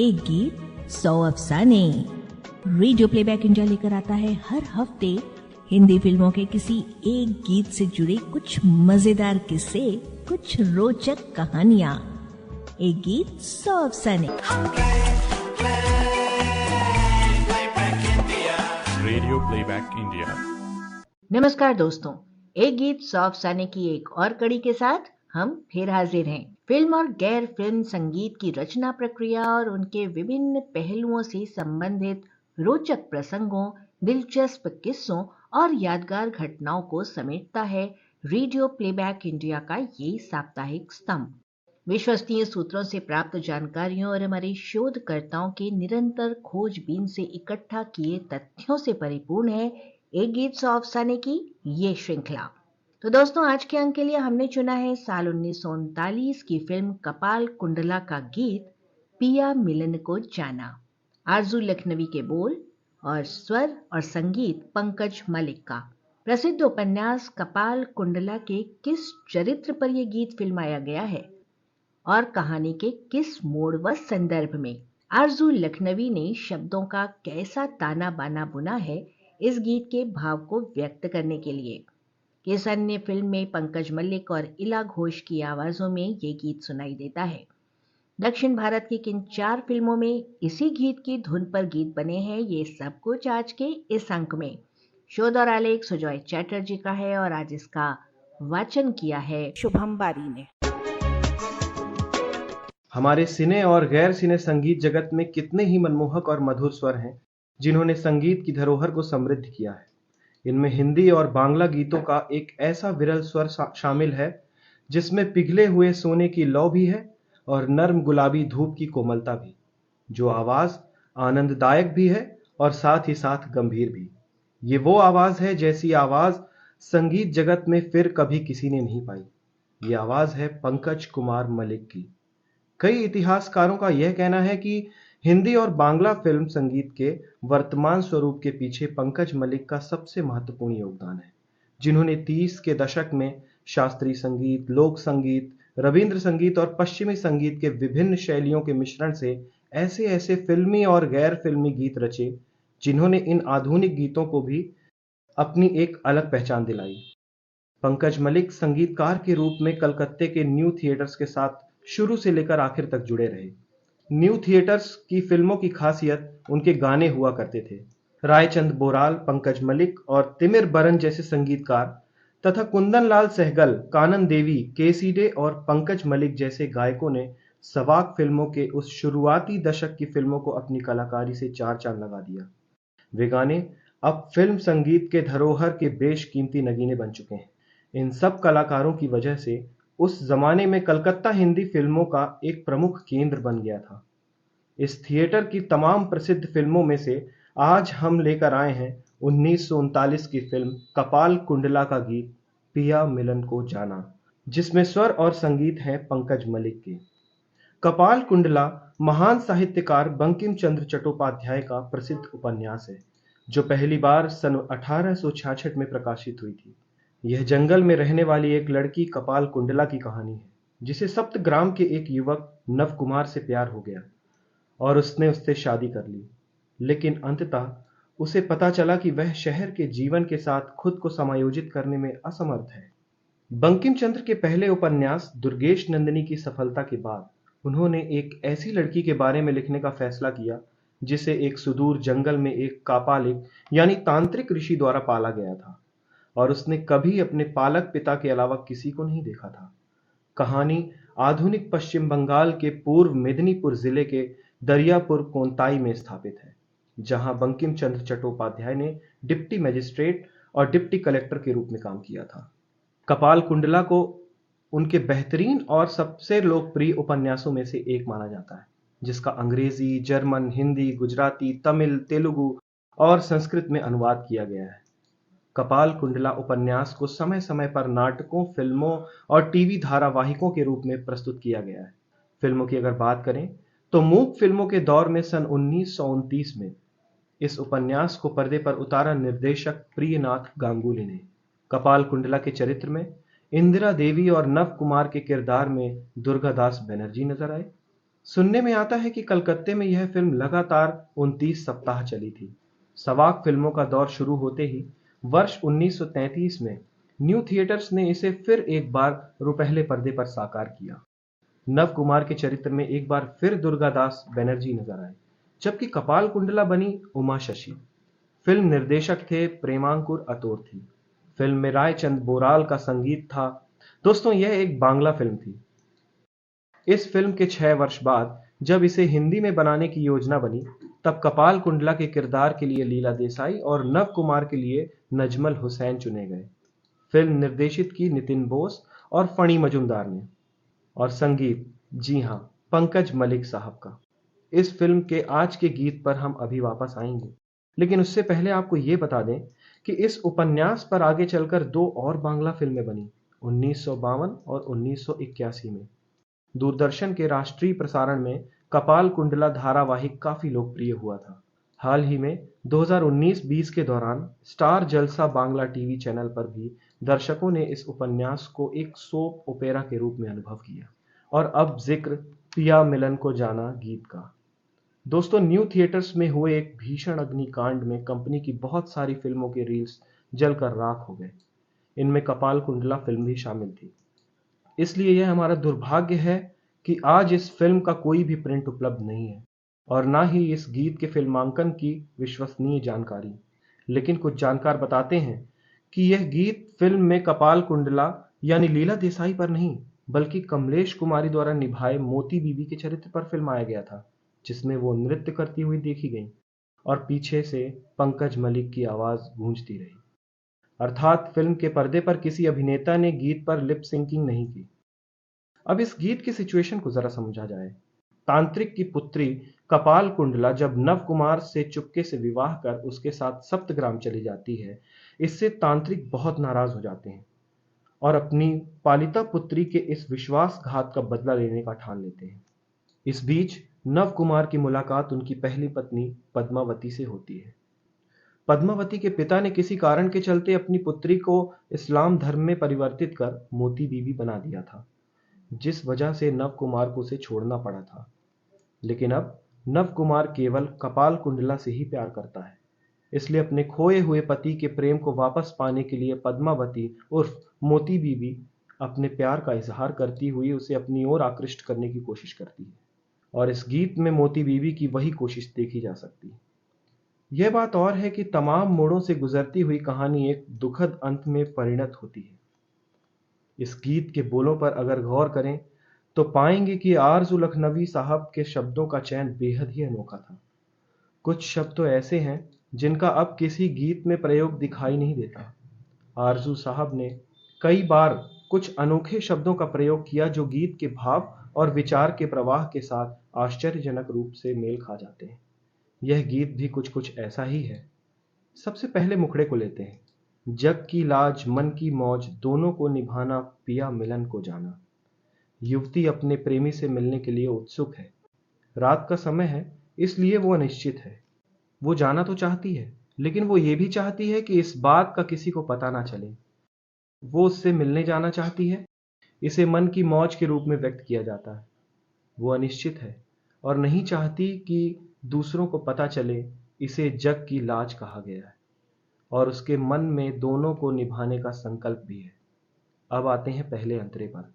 एक गीत 100 अफसाने। Radio playback India लेकर आता है हर हफ्ते हिंदी फिल्मों के किसी एक गीत से जुड़े कुछ मजेदार किस्से, कुछ रोचक कहानियां। एक गीत 100 अफसाने। Radio playback India. नमस्कार दोस्तों, एक गीत 100 अफसाने की एक और कड़ी के साथ हम फिर हाजिर हैं। फिल्म और गैर फिल्म संगीत की रचना प्रक्रिया और उनके विभिन्न पहलुओं से संबंधित रोचक प्रसंगों, दिलचस्प किस्सों और यादगार घटनाओं को समेटता है रेडियो प्लेबैक इंडिया का ये साप्ताहिक स्तंभ। विश्वसनीय सूत्रों से प्राप्त जानकारियों और हमारे शोधकर्ताओं के निरंतर खोजबीन से इकट्ठा किए तथ्यों से परिपूर्ण है एक गीत 100 अफसाने की ये श्रृंखला। तो दोस्तों, आज के अंक के लिए हमने चुना है साल 1939 की फिल्म कपाल कुंडला का गीत पिया मिलन को जाना। आरजू लखनवी के बोल और स्वर और संगीत पंकज मलिक का। प्रसिद्ध उपन्यास कपाल कुंडला के किस चरित्र पर यह गीत फिल्माया गया है और कहानी के किस मोड़ व संदर्भ में आरजू लखनवी ने शब्दों का कैसा ताना बाना बुना है इस गीत के भाव को व्यक्त करने के लिए। किस अन्य फिल्म में पंकज मल्लिक और इला घोष की आवाजों में ये गीत सुनाई देता है? दक्षिण भारत की किन 4 फिल्मों में इसी गीत की धुन पर गीत बने हैं? ये सब कुछ आज के इस अंक में। शोध और आलेख सुजॉय चैटर्जी का है और आज इसका वाचन किया है शुभम बारी ने। हमारे सिने और गैर सिने संगीत जगत में कितने ही मनमोहक और मधुर स्वर हैं जिन्होंने संगीत की धरोहर को समृद्ध किया है। इनमें हिंदी और बांग्ला गीतों का एक ऐसा विरल स्वर शामिल है जिसमें पिघले हुए सोने की लौ भी है और नर्म गुलाबी धूप की कोमलता भी, जो आवाज आनंददायक भी है और साथ ही साथ गंभीर भी। ये वो आवाज है जैसी आवाज संगीत जगत में फिर कभी किसी ने नहीं पाई। ये आवाज है पंकज कुमार मलिक की। कई इतिहासकारों का यह कहना है कि हिंदी और बांग्ला फिल्म संगीत के वर्तमान स्वरूप के पीछे पंकज मलिक का सबसे महत्वपूर्ण योगदान है, जिन्होंने 30 के दशक में शास्त्रीय संगीत, लोक संगीत, रविंद्र संगीत और पश्चिमी संगीत के विभिन्न शैलियों के मिश्रण से ऐसे ऐसे फिल्मी और गैर फिल्मी गीत रचे जिन्होंने इन आधुनिक गीतों को भी अपनी एक अलग पहचान दिलाई। पंकज मलिक संगीतकार के रूप में कलकत्ते के न्यू थिएटर्स के साथ शुरू से लेकर आखिर तक जुड़े रहे। न्यू थिएटर्स की फिल्मों की खासियत उनके गाने हुआ करते थे। रायचंद बोराल, पंकज मलिक और तिमिर बरन जैसे संगीतकार तथा कुंदन लाल सहगल, कानन देवी, केसीडे और पंकज मलिक जैसे गायकों ने सवाक फिल्मों के उस शुरुआती दशक की फिल्मों को अपनी कलाकारी से चार चांद लगा दिया। वे गाने अब फिल्म संगीत के धरोहर के बेशकीमती नगीने बन चुके हैं। इन सब कलाकारों की वजह से उस जमाने में कलकत्ता हिंदी फिल्मों का एक प्रमुख केंद्र बन गया था। इस थिएटर की तमाम प्रसिद्ध फिल्मों में से आज हम लेकर आए हैं 1939 की फिल्म कपाल कुंडला का गीत पिया मिलन को जाना, जिसमें स्वर और संगीत हैं पंकज मलिक के। कपाल कुंडला महान साहित्यकार बंकिम चंद्र चट्टोपाध्याय का प्रसिद्ध उपन्यास है, जो पहली बार सन 1866 में प्रकाशित हुई थी। यह जंगल में रहने वाली एक लड़की कपाल कुंडला की कहानी है, जिसे सप्तग्राम के एक युवक नव कुमार से प्यार हो गया और उसने उससे शादी कर ली। लेकिन अंततः उसे पता चला कि वह शहर के जीवन के साथ खुद को समायोजित करने में असमर्थ है। बंकिम चंद्र के पहले उपन्यास दुर्गेश नंदिनी की सफलता के बाद उन्होंने एक ऐसी लड़की के बारे में लिखने का फैसला किया जिसे एक सुदूर जंगल में एक कापालिक यानी तांत्रिक ऋषि द्वारा पाला गया था और उसने कभी अपने पालक पिता के अलावा किसी को नहीं देखा था। कहानी आधुनिक पश्चिम बंगाल के पूर्व मेदिनीपुर जिले के दरियापुर कोंताई में स्थापित है, जहां बंकिम चंद्र चट्टोपाध्याय ने डिप्टी मजिस्ट्रेट और डिप्टी कलेक्टर के रूप में काम किया था। कपाल कुंडला को उनके बेहतरीन और सबसे लोकप्रिय उपन्यासों में से एक माना जाता है, जिसका अंग्रेजी, जर्मन, हिंदी, गुजराती, तमिल, तेलुगु और संस्कृत में अनुवाद किया गया है। कपाल कुंडला उपन्यास को समय समय पर नाटकों, फिल्मों और टीवी धारावाहिकों के रूप में प्रस्तुत किया गया है। फिल्मों की अगर बात करें तो मूक फिल्मों के दौर में सन 1929 में इस उपन्यास को पर्दे पर उतारा निर्देशक प्रियनाथ गांगुली ने। कपाल कुंडला के चरित्र में इंदिरा देवी और नव कुमार के किरदार में दुर्गादास बनर्जी नजर आए। सुनने में आता है कि कलकत्ते में यह फिल्म लगातार 29 सप्ताह चली थी। सवाक फिल्मों का दौर शुरू होते ही वर्ष 1933 में न्यू थिएटर्स ने इसे फिर एक बार रुपहले पर्दे पर साकार किया। नव कुमार के चरित्र में एक बार फिर दुर्गादास बनर्जी नजर आए, जबकि कपाल कुंडला बनी उमा शशि। फिल्म निर्देशक थे प्रेमांकुर अतोर्थी। फिल्म में रायचंद बोराल का संगीत था। दोस्तों, यह एक बांग्ला फिल्म थी। इस फिल्म के 6 वर्ष बाद जब इसे हिंदी में बनाने की योजना बनी, तब कपाल कुंडला के किरदार के लिए लीला देसाई और नव कुमार के लिए नजमल हुसैन चुने गए। फिल्म निर्देशित की नितिन बोस और फणी मजुमदार ने, और संगीत, जी हां, पंकज मलिक साहब का। इस फिल्म के आज के गीत पर हम अभी वापस आएंगे, लेकिन उससे पहले आपको यह बता दें कि इस उपन्यास पर आगे चलकर 2 और बांग्ला फिल्में बनी, 1952 और 1981 में। दूरदर्शन के राष्ट्रीय प्रसारण में कपाल कुंडला धारावाहिक काफी लोकप्रिय हुआ था। हाल ही में 2019-20 के दौरान स्टार जलसा बांग्ला टीवी चैनल पर भी दर्शकों ने इस उपन्यास को एक सोप ओपेरा के रूप में अनुभव किया। और अब जिक्र पिया मिलन को जाना गीत का। दोस्तों, न्यू थिएटर्स में हुए एक भीषण अग्निकांड में कंपनी की बहुत सारी फिल्मों के रील्स जलकर राख हो गए। इनमें कपाल कुंडला फिल्म भी शामिल थी। इसलिए यह हमारा दुर्भाग्य है कि आज इस फिल्म का कोई भी प्रिंट उपलब्ध नहीं है, और ना ही इस गीत के फिल्मांकन की विश्वसनीय जानकारी। लेकिन कुछ जानकार बताते हैं कि यह गीत फिल्म में कपाल कुंडला यानी लीला देसाई पर नहीं, बल्कि कमलेश कुमारी द्वारा निभाए मोती बीबी के चरित्र पर फिल्माया गया था, जिसमें वो नृत्य करती हुई देखी गई और पीछे से पंकज मलिक की आवाज गूंजती रही। अर्थात फिल्म के पर्दे पर किसी अभिनेता ने गीत पर लिप सिंकिंग नहीं की। अब इस गीत की सिचुएशन को जरा समझा जाए। तांत्रिक की पुत्री कपाल कुंडला जब नव कुमार से चुपके से विवाह कर उसके साथ सप्तग्राम चली जाती है, इससे तांत्रिक बहुत नाराज हो जाते हैं और अपनी पालिता पुत्री के इस विश्वासघात का बदला लेने का ठान लेते हैं। इस बीच नव कुमार की मुलाकात उनकी पहली पत्नी पद्मावती से होती है। पद्मावती के पिता ने किसी कारण के चलते अपनी पुत्री को इस्लाम धर्म में परिवर्तित कर मोती बीबी बना दिया था, जिस वजह से नव कुमार को उसे छोड़ना पड़ा था। लेकिन अब नव कुमार केवल कपाल कुंडला से ही प्यार करता है, इसलिए अपने खोए हुए पति के प्रेम को वापस पाने के लिए पद्मावती उर्फ मोती बीबी अपने प्यार का इजहार करती हुई उसे अपनी ओर आकृष्ट करने की कोशिश करती है। और इस गीत में मोती बीबी की वही कोशिश देखी जा सकती है। यह बात और है कि तमाम मोड़ों से गुजरती हुई कहानी एक दुखद अंत में परिणत होती है। इस गीत के बोलों पर अगर गौर करें तो पाएंगे कि आरजू लखनवी साहब के शब्दों का चयन बेहद ही अनोखा था। कुछ शब्द तो ऐसे हैं जिनका अब किसी गीत में प्रयोग दिखाई नहीं देता। आरजू साहब ने कई बार कुछ अनोखे शब्दों का प्रयोग किया जो गीत के भाव और विचार के प्रवाह के साथ आश्चर्यजनक रूप से मेल खा जाते हैं। यह गीत भी कुछ कुछ ऐसा ही है। सबसे पहले मुखड़े को लेते हैं। जग की लाज मन की मौज दोनों को निभाना, पिया मिलन को जाना। युवती अपने प्रेमी से मिलने के लिए उत्सुक है। रात का समय है, इसलिए वो अनिश्चित है। वो जाना तो चाहती है, लेकिन वो ये भी चाहती है कि इस बात का किसी को पता ना चले। वो उससे मिलने जाना चाहती है। इसे मन की मौज के रूप में व्यक्त किया जाता है। वो अनिश्चित है और नहीं चाहती कि दूसरों को पता चले। इसे जग की लाज कहा गया है और उसके मन में दोनों को निभाने का संकल्प भी है। अब आते हैं पहले अंतरे पर।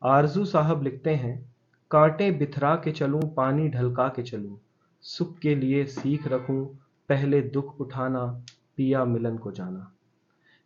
आरजू साहब लिखते हैं, कांटे बिथरा के चलूं, पानी ढलका के चलूं, सुख के लिए सीख रखूं, पहले दुख उठाना, पिया मिलन को जाना।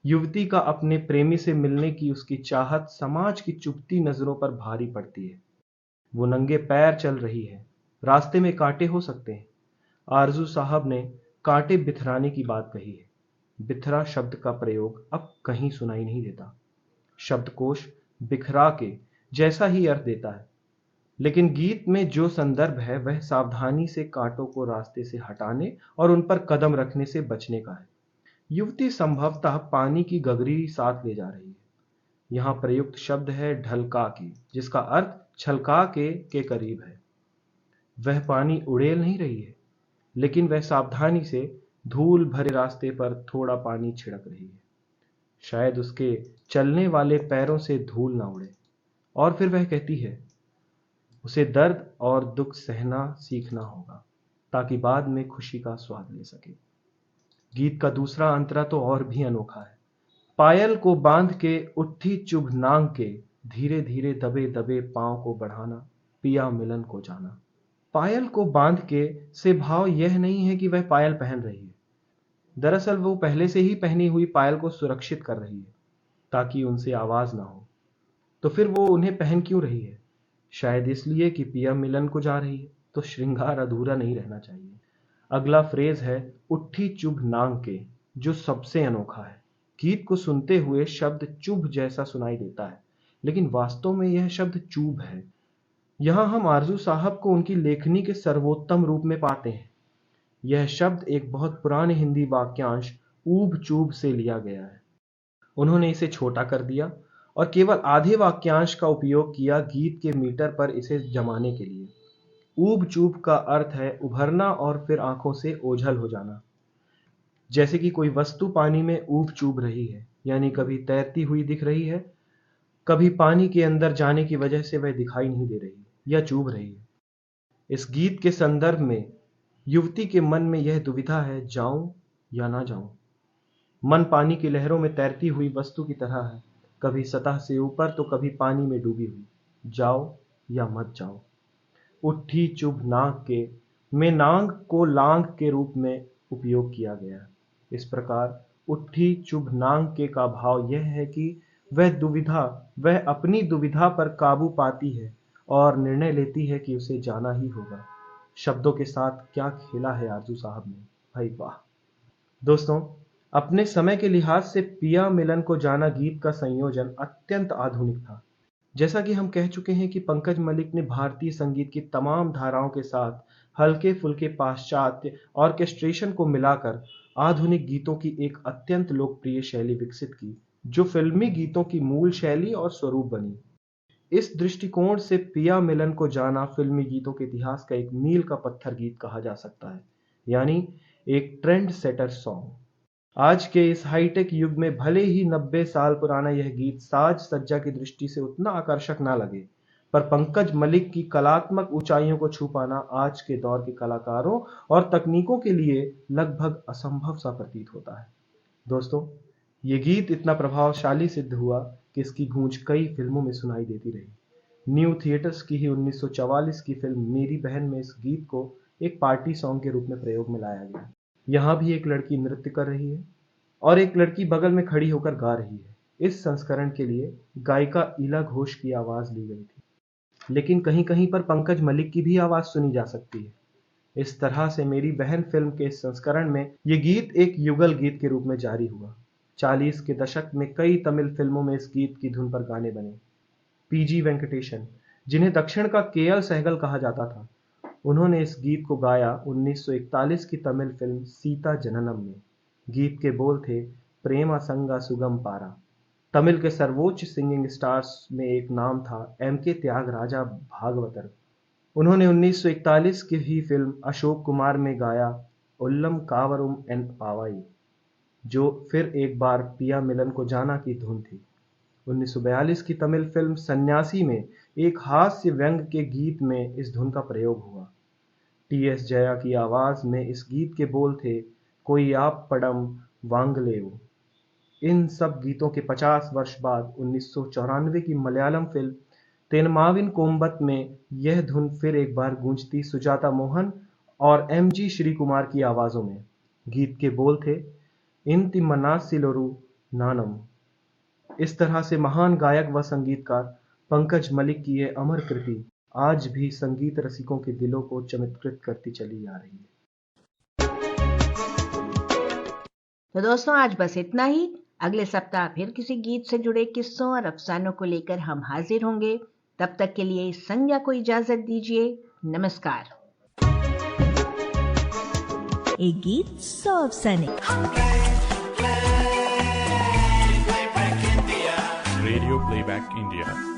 युवती का अपने प्रेमी से मिलने की उसकी चाहत समाज की चुभती नजरों पर भारी पड़ती है। वो नंगे पैर चल रही है। रास्ते में कांटे हो सकते हैं। आरजू साहब ने कांटे बिथराने की बात कही है। बिथरा शब्द का प्रयोग अब कहीं सुनाई नहीं देता। शब्दकोश बिखरा के जैसा ही अर्थ देता है, लेकिन गीत में जो संदर्भ है वह सावधानी से कांटों को रास्ते से हटाने और उन पर कदम रखने से बचने का है। युवती संभवतः पानी की गगरी साथ ले जा रही है। यहां प्रयुक्त शब्द है ढलका के, जिसका अर्थ छलका के करीब है। वह पानी उड़ेल नहीं रही है, लेकिन वह सावधानी से धूल भरे रास्ते पर थोड़ा पानी छिड़क रही है। शायद उसके चलने वाले पैरों से धूल ना उड़े। और फिर वह कहती है, उसे दर्द और दुख सहना सीखना होगा ताकि बाद में खुशी का स्वाद ले सके। गीत का दूसरा अंतरा तो और भी अनोखा है। पायल को बांध के उठी चुभ नांग के, धीरे धीरे दबे दबे पांव को बढ़ाना, पिया मिलन को जाना। पायल को बांध के से भाव यह नहीं है कि वह पायल पहन रही है। दरअसल वो पहले से ही पहनी हुई पायल को सुरक्षित कर रही है ताकि उनसे आवाज ना हो। तो फिर वो उन्हें पहन क्यों रही है? शायद इसलिए कि पिया मिलन को जा रही है, तो श्रृंगार अधूरा नहीं रहना चाहिए। अगला फ्रेज है उठी चुभ नांग के, जो सबसे अनोखा है। गीत को सुनते हुए शब्द चुभ जैसा सुनाई देता है, लेकिन वास्तव में यह शब्द चूब है। यहां हम आरजू साहब को उनकी लेखनी के सर्वोत्तम रूप में पाते हैं। यह शब्द एक बहुत पुराने हिंदी वाक्यांश ऊब चूब से लिया गया है। उन्होंने इसे छोटा कर दिया और केवल आधे वाक्यांश का उपयोग किया गीत के मीटर पर इसे जमाने के लिए। ऊब चूब का अर्थ है उभरना और फिर आंखों से ओझल हो जाना। जैसे कि कोई वस्तु पानी में ऊब चूब रही है, यानी कभी तैरती हुई दिख रही है, कभी पानी के अंदर जाने की वजह से वह दिखाई नहीं दे रही या चूब रही है। इस गीत के संदर्भ में युवती के मन में यह दुविधा है, जाऊं या ना जाऊं। मन पानी की लहरों में तैरती हुई वस्तु की तरह है, कभी सतह से ऊपर तो कभी पानी में डूबी हुई। जाओ या मत जाओ। उठी चुभ नांग के में नांग को लांग के रूप में उपयोग किया गया है। इस प्रकार उठी चुभ नांग के का भाव यह है कि वह अपनी दुविधा पर काबू पाती है और निर्णय लेती है कि उसे जाना ही होगा। शब्दों के साथ क्या खेला है आरजू साहब ने, भाई वाह। दोस्तों, अपने समय के लिहाज से पिया मिलन को जाना गीत का संयोजन अत्यंत आधुनिक था। जैसा कि हम कह चुके हैं कि पंकज मलिक ने भारतीय संगीत की तमाम धाराओं के साथ हल्के फुल्के पाश्चात्य ऑर्केस्ट्रेशन को मिलाकर आधुनिक गीतों की एक अत्यंत लोकप्रिय शैली विकसित की, जो फिल्मी गीतों की मूल शैली और स्वरूप बनी। इस दृष्टिकोण से पिया मिलन को जाना फिल्मी गीतों के इतिहास का एक मील का पत्थर गीत कहा जा सकता है, यानी एक ट्रेंड सेटर सॉन्ग। आज के इस हाईटेक युग में भले ही 90 साल पुराना यह गीत साज सज्जा की दृष्टि से उतना आकर्षक ना लगे, पर पंकज मलिक की कलात्मक ऊंचाइयों को छू पाना आज के दौर के कलाकारों और तकनीकों के लिए लगभग असंभव सा प्रतीत होता है। दोस्तों, ये गीत इतना प्रभावशाली सिद्ध हुआ कि इसकी गूंज कई फिल्मों में सुनाई देती रही। न्यू थिएटर्स की ही 1944 की फिल्म मेरी बहन में इस गीत को एक पार्टी सॉन्ग के रूप में प्रयोग में लाया गया। यहाँ भी एक लड़की नृत्य कर रही है और एक लड़की बगल में खड़ी होकर गा रही है। इस संस्करण के लिए गायिका ईला घोष की आवाज ली गई थी, लेकिन कहीं कहीं पर पंकज मलिक की भी आवाज सुनी जा सकती है। इस तरह से मेरी बहन फिल्म के इस संस्करण में ये गीत एक युगल गीत के रूप में जारी हुआ। 40 के दशक में कई तमिल फिल्मों में इस गीत की धुन पर गाने बने। पीजी वेंकटेशन, जिन्हें दक्षिण का केएल सहगल कहा जाता था, उन्होंने इस गीत को गाया 1941 की तमिल फिल्म सीता जननम में। गीत के बोल थे प्रेमा संगा सुगम पारा। तमिल के सर्वोच्च सिंगिंग स्टार्स में एक नाम था एमके त्यागराजा भागवतर। उन्होंने 1941 की ही फिल्म अशोक कुमार में गाया उल्लम कावरुम एन पावाई, जो फिर एक बार पिया मिलन को जाना की धुन थी। 1942 की तमिल फिल्म सन्यासी में एक हास्य व्यंग के गीत में इस धुन का प्रयोग हुआ। टीएस जया की आवाज में इस गीत के बोल थे कोई आप पडम वांगलेव। इन सब गीतों के 50 वर्ष बाद 1994 की मलयालम फिल्म तेनमाविन कोम्बत में यह धुन फिर एक बार गूंजती सुजाता मोहन और एमजी श्री कुमार की आवाजों में। गीत के बोल थे इंति मनासिलोरु नानम। इस तरह से महान गायक व संगीतकार पंकज मलिक की यह अमर कृति आज भी संगीत रसिकों के दिलों को चमत्कृत करती चली आ रही है। तो दोस्तों, आज बस इतना ही। अगले सप्ताह फिर किसी गीत से जुड़े किस्सों और अफसानों को लेकर हम हाजिर होंगे। तब तक के लिए संज्ञा को इजाजत दीजिए। नमस्कार। एक गीत 100 अफसाने। Radio Playback India.